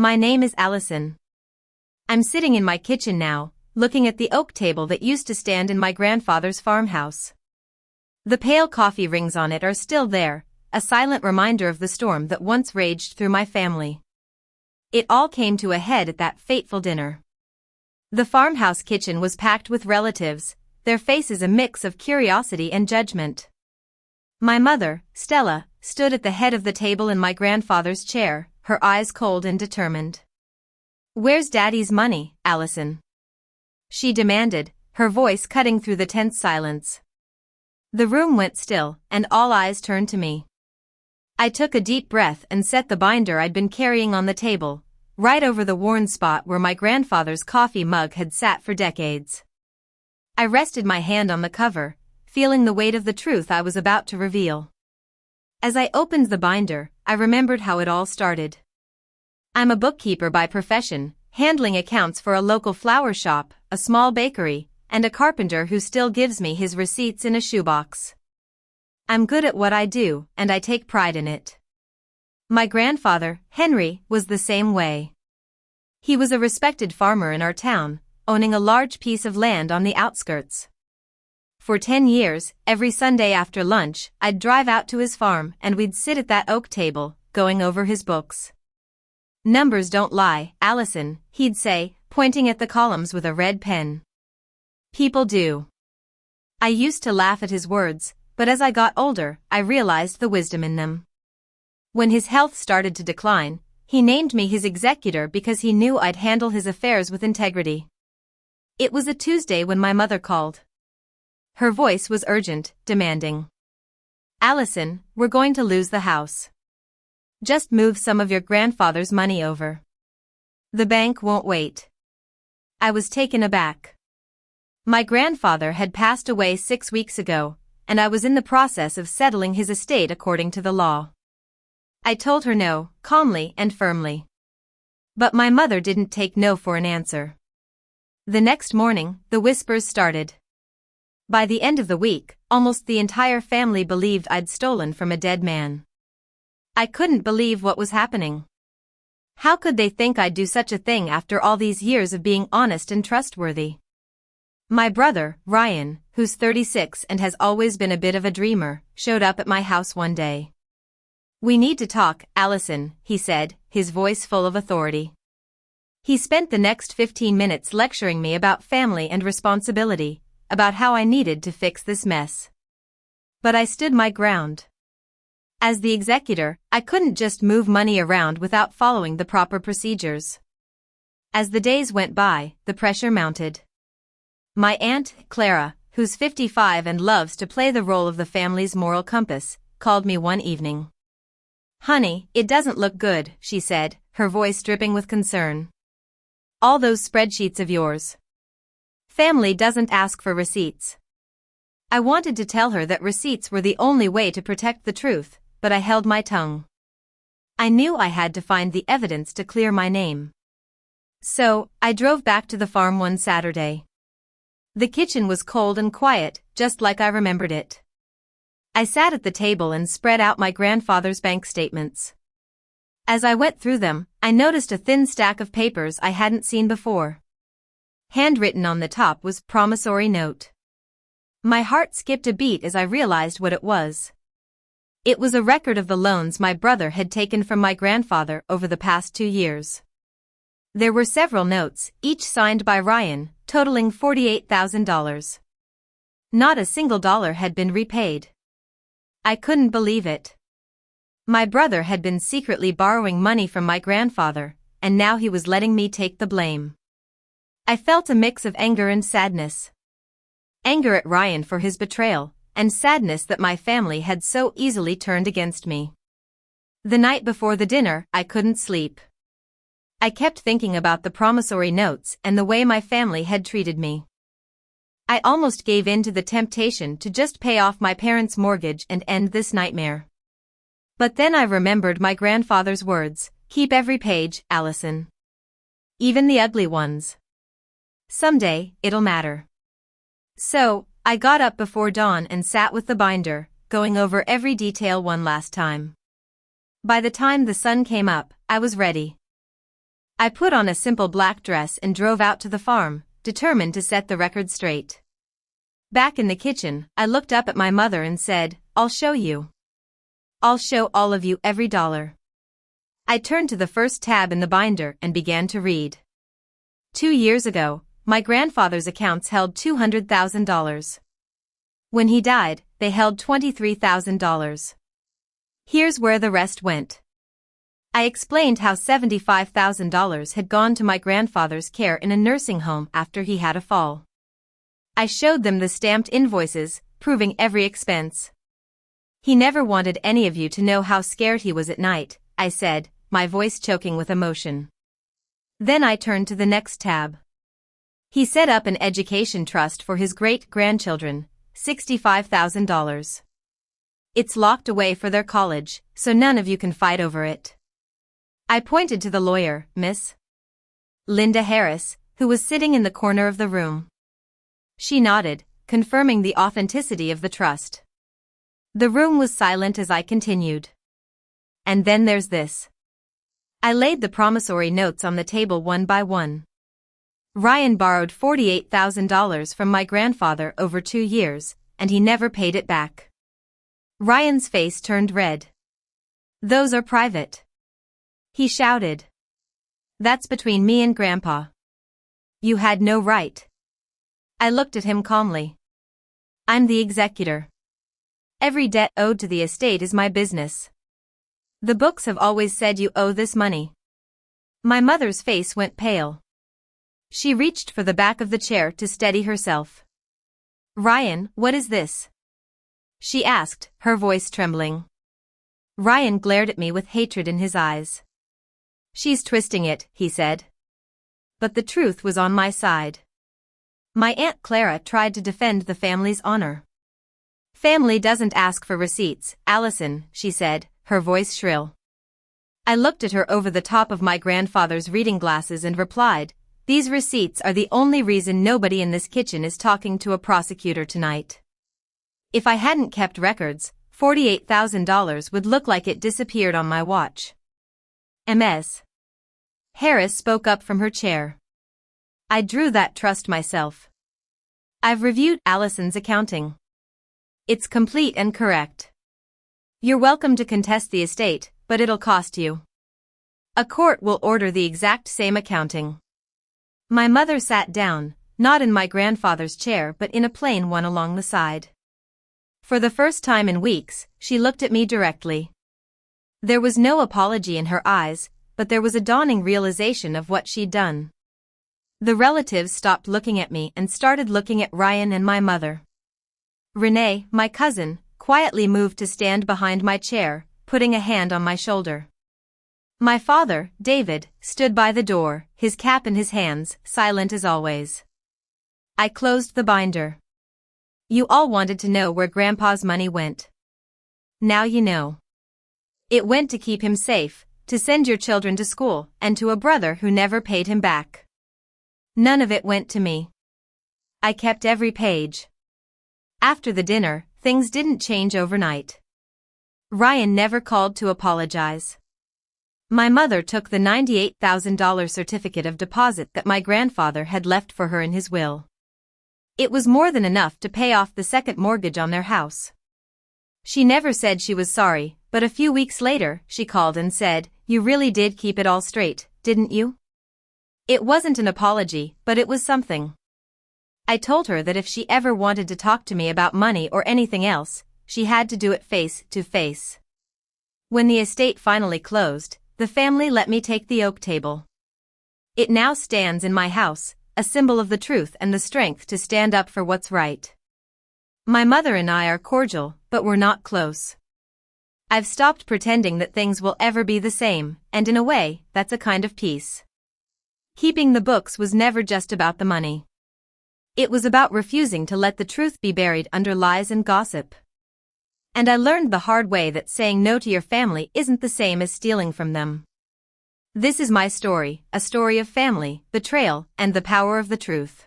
My name is Allison. I'm sitting in my kitchen now, looking at the oak table that used to stand in my grandfather's farmhouse. The pale coffee rings on it are still there, a silent reminder of the storm that once raged through my family. It all came to a head at that fateful dinner. The farmhouse kitchen was packed with relatives, their faces a mix of curiosity and judgment. My mother, Stella, stood at the head of the table in my grandfather's chair, her eyes cold and determined. "Where's Daddy's money, Allison?" she demanded, her voice cutting through the tense silence. The room went still, and all eyes turned to me. I took a deep breath and set the binder I'd been carrying on the table, right over the worn spot where my grandfather's coffee mug had sat for decades. I rested my hand on the cover, feeling the weight of the truth I was about to reveal. As I opened the binder, I remembered how it all started. I'm a bookkeeper by profession, handling accounts for a local flower shop, a small bakery, and a carpenter who still gives me his receipts in a shoebox. I'm good at what I do, and I take pride in it. My grandfather, Henry, was the same way. He was a respected farmer in our town, owning a large piece of land on the outskirts. For 10 years, every Sunday after lunch, I'd drive out to his farm and we'd sit at that oak table, going over his books. "Numbers don't lie, Allison," he'd say, pointing at the columns with a red pen. "People do." I used to laugh at his words, but as I got older, I realized the wisdom in them. When his health started to decline, he named me his executor because he knew I'd handle his affairs with integrity. It was a Tuesday when my mother called. Her voice was urgent, demanding. "Allison, we're going to lose the house. Just move some of your grandfather's money over. The bank won't wait." I was taken aback. My grandfather had passed away 6 weeks ago, and I was in the process of settling his estate according to the law. I told her no, calmly and firmly. But my mother didn't take no for an answer. The next morning, the whispers started. By the end of the week, almost the entire family believed I'd stolen from a dead man. I couldn't believe what was happening. How could they think I'd do such a thing after all these years of being honest and trustworthy? My brother, Ryan, who's 36 and has always been a bit of a dreamer, showed up at my house one day. "We need to talk, Allison," he said, his voice full of authority. He spent the next 15 minutes lecturing me about family and responsibility, about how I needed to fix this mess. But I stood my ground. As the executor, I couldn't just move money around without following the proper procedures. As the days went by, the pressure mounted. My aunt, Clara, who's 55 and loves to play the role of the family's moral compass, called me one evening. "Honey, it doesn't look good," she said, her voice dripping with concern. "All those spreadsheets of yours. Family doesn't ask for receipts." I wanted to tell her that receipts were the only way to protect the truth, but I held my tongue. I knew I had to find the evidence to clear my name. So, I drove back to the farm one Saturday. The kitchen was cold and quiet, just like I remembered it. I sat at the table and spread out my grandfather's bank statements. As I went through them, I noticed a thin stack of papers I hadn't seen before. Handwritten on the top was "promissory note." My heart skipped a beat as I realized what it was. It was a record of the loans my brother had taken from my grandfather over the past 2 years. There were several notes, each signed by Ryan, totaling $48,000. Not a single dollar had been repaid. I couldn't believe it. My brother had been secretly borrowing money from my grandfather, and now he was letting me take the blame. I felt a mix of anger and sadness. Anger at Ryan for his betrayal, and sadness that my family had so easily turned against me. The night before the dinner, I couldn't sleep. I kept thinking about the promissory notes and the way my family had treated me. I almost gave in to the temptation to just pay off my parents' mortgage and end this nightmare. But then I remembered my grandfather's words, "Keep every page, Allison. Even the ugly ones. Someday, it'll matter." So, I got up before dawn and sat with the binder, going over every detail one last time. By the time the sun came up, I was ready. I put on a simple black dress and drove out to the farm, determined to set the record straight. Back in the kitchen, I looked up at my mother and said, "I'll show you. I'll show all of you every dollar." I turned to the first tab in the binder and began to read. 2 years ago, my grandfather's accounts held $200,000. When he died, they held $23,000. Here's where the rest went. I explained how $75,000 had gone to my grandfather's care in a nursing home after he had a fall. I showed them the stamped invoices, proving every expense. "He never wanted any of you to know how scared he was at night," I said, my voice choking with emotion. Then I turned to the next tab. "He set up an education trust for his great-grandchildren, $65,000. It's locked away for their college, so none of you can fight over it." I pointed to the lawyer, Miss Linda Harris, who was sitting in the corner of the room. She nodded, confirming the authenticity of the trust. The room was silent as I continued. "And then there's this." I laid the promissory notes on the table one by one. Ryan borrowed $48,000 from my grandfather over 2 years, and he never paid it back. Ryan's face turned red. "Those are private," he shouted. "That's between me and Grandpa. You had no right." I looked at him calmly. "I'm the executor. Every debt owed to the estate is my business. The books have always said you owe this money." My mother's face went pale. She reached for the back of the chair to steady herself. "Ryan, what is this?" she asked, her voice trembling. Ryan glared at me with hatred in his eyes. "She's twisting it," he said. But the truth was on my side. My Aunt Clara tried to defend the family's honor. "Family doesn't ask for receipts, Allison," she said, her voice shrill. I looked at her over the top of my grandfather's reading glasses and replied, "These receipts are the only reason nobody in this kitchen is talking to a prosecutor tonight. If I hadn't kept records, $48,000 would look like it disappeared on my watch." Ms. Harris spoke up from her chair. "I drew that trust myself. I've reviewed Allison's accounting. It's complete and correct. You're welcome to contest the estate, but it'll cost you. A court will order the exact same accounting." My mother sat down, not in my grandfather's chair but in a plain one along the side. For the first time in weeks, she looked at me directly. There was no apology in her eyes, but there was a dawning realization of what she'd done. The relatives stopped looking at me and started looking at Ryan and my mother. Renee, my cousin, quietly moved to stand behind my chair, putting a hand on my shoulder. My father, David, stood by the door, his cap in his hands, silent as always. I closed the binder. "You all wanted to know where Grandpa's money went. Now you know. It went to keep him safe, to send your children to school, and to a brother who never paid him back. None of it went to me. I kept every page." After the dinner, things didn't change overnight. Ryan never called to apologize. My mother took the $98,000 certificate of deposit that my grandfather had left for her in his will. It was more than enough to pay off the second mortgage on their house. She never said she was sorry, but a few weeks later, she called and said, "You really did keep it all straight, didn't you?" It wasn't an apology, but it was something. I told her that if she ever wanted to talk to me about money or anything else, she had to do it face to face. When the estate finally closed, the family let me take the oak table. It now stands in my house, a symbol of the truth and the strength to stand up for what's right. My mother and I are cordial, but we're not close. I've stopped pretending that things will ever be the same, and in a way, that's a kind of peace. Keeping the books was never just about the money. It was about refusing to let the truth be buried under lies and gossip. And I learned the hard way that saying no to your family isn't the same as stealing from them. This is my story, a story of family, betrayal, and the power of the truth.